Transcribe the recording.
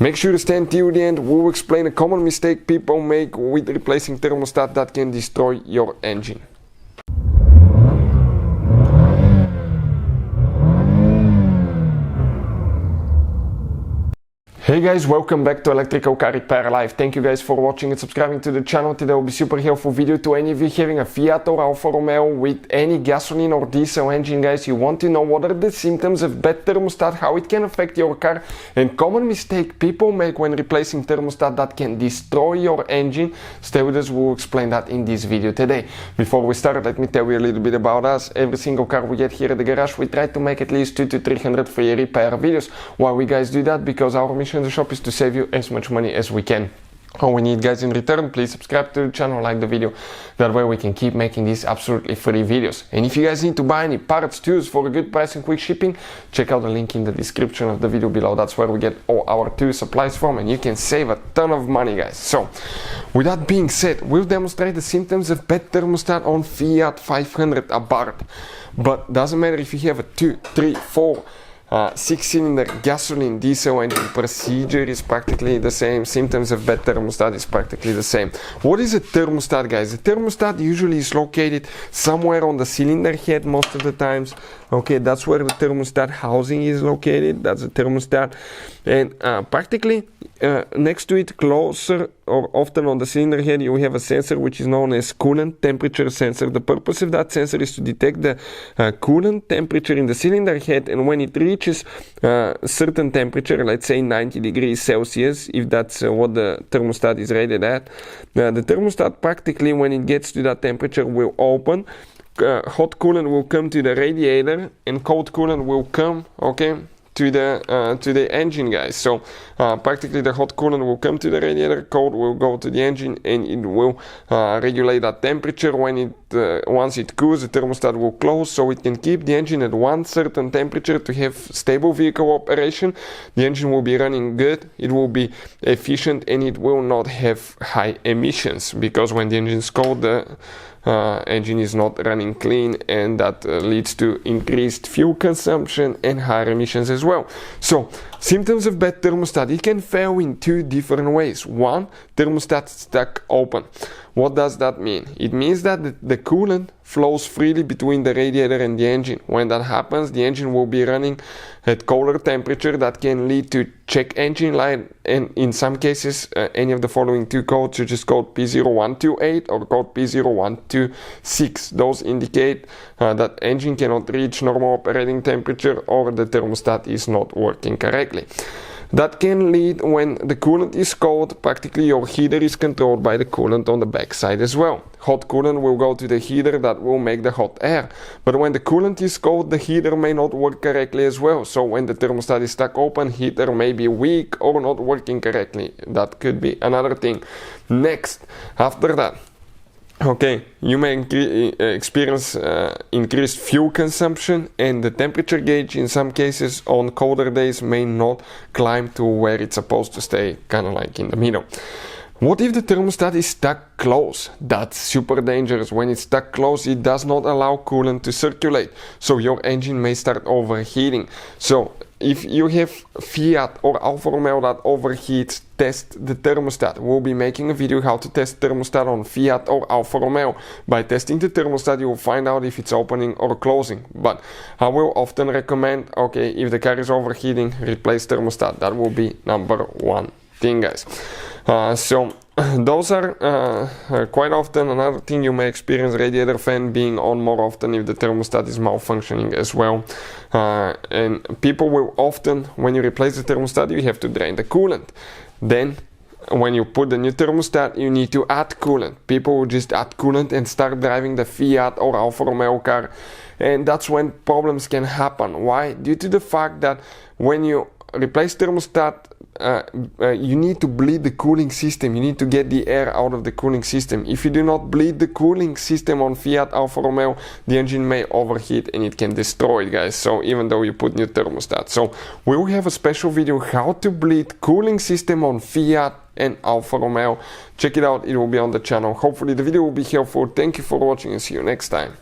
Make sure to stay until the end. We will explain a common mistake people make with replacing thermostat that can destroy your engine. Hey guys, welcome back to Electrical Car Repair Live. Thank you guys for watching and subscribing to the channel. Today will be super helpful video to any of you having a Fiat or Alfa Romeo with any gasoline or diesel engine. Guys, you want to know what are the symptoms of bad thermostat, how it can affect your car, and common mistake people make when replacing thermostat that can destroy your engine. Stay with us, we'll explain that in this video today. Before we start, let me tell you a little bit about us. Every single car we get here at the garage, we try to make at least 200 to 300 free repair videos. Why we guys do that? Because our mission in the shop is to save you as much money as we can. All we need, guys, in return, please subscribe to the channel, like the video. That way we can keep making these absolutely free videos. And if you guys need to buy any parts, tools for a good price and quick shipping, check out the link in the description of the video below. That's where we get all our tool supplies from, and you can save a ton of money, guys. So with that being said, we'll demonstrate the symptoms of bad thermostat on Fiat 500 Abarth. But doesn't matter if you have a 2, 3, 4 6-cylinder gasoline diesel engine, procedure is practically the same, symptoms of bad thermostat is practically the same. What is a thermostat, guys? A thermostat usually is located somewhere on the cylinder head most of the times. Okay, that's where the thermostat housing is located. That's a thermostat, and practically next to it, closer or often on the cylinder head, you have a sensor which is known as coolant temperature sensor. The purpose of that sensor is to detect the coolant temperature in the cylinder head, and when it reaches a certain temperature, let's say 90 degrees Celsius, if that's what the thermostat is rated at, the thermostat practically, when it gets to that temperature, will open. Hot coolant will come to the radiator, and cold coolant will come, okay, to the engine, guys. So practically the hot coolant will come to the radiator, cold will go to the engine, and it will regulate that temperature. When it once it cools, the thermostat will close, so it can keep the engine at one certain temperature to have stable vehicle operation. The engine will be running good, it will be efficient, and it will not have high emissions, because when the engine is cold, the engine is not running clean, and that leads to increased fuel consumption and higher emissions as well. So symptoms of bad thermostat, it can fail in two different ways. One, thermostat stuck open. What does that mean? It means that the coolant flows freely between the radiator and the engine. When that happens, the engine will be running at colder temperature. That can lead to check engine light, and in some cases any of the following two codes, such as code P0128 or code P0126. Those indicate that engine cannot reach normal operating temperature, or the thermostat is not working correctly. That can lead, when the coolant is cold, practically your heater is controlled by the coolant on the back side as well. Hot coolant will go to the heater, that will make the hot air. But when the coolant is cold, the heater may not work correctly as well. So when the thermostat is stuck open, heater may be weak or not working correctly. That could be another thing. Next, after that, okay, you may experience increased fuel consumption, and the temperature gauge in some cases on colder days may not climb to where it's supposed to stay, kind of like in the middle. What if the thermostat is stuck close? That's super dangerous. When it's stuck close, it does not allow coolant to circulate, so your engine may start overheating. So if you have Fiat or Alfa Romeo that overheats, test the thermostat. We'll be making a video how to test thermostat on Fiat or Alfa Romeo. By testing the thermostat, you will find out if it's opening or closing. But I will often recommend, okay, if the car is overheating, replace thermostat. That will be number one thing, guys. So those are quite often. Another thing, you may experience radiator fan being on more often if the thermostat is malfunctioning as well. And people will often, when you replace the thermostat, you have to drain the coolant. Then when you put the new thermostat, you need to add coolant. People will just add coolant and start driving the Fiat or Alfa Romeo car, and that's when problems can happen. Why? Due to the fact that when you replace thermostat, you need to bleed the cooling system. You need to get the air out of the cooling system. If you do not bleed the cooling system on Fiat Alfa Romeo, the engine may overheat and it can destroy it, guys. So even though you put new thermostat, so we will have a special video how to bleed cooling system on Fiat and Alfa Romeo. Check it out, it will be on the channel. Hopefully the video will be helpful. Thank you for watching and see you next time.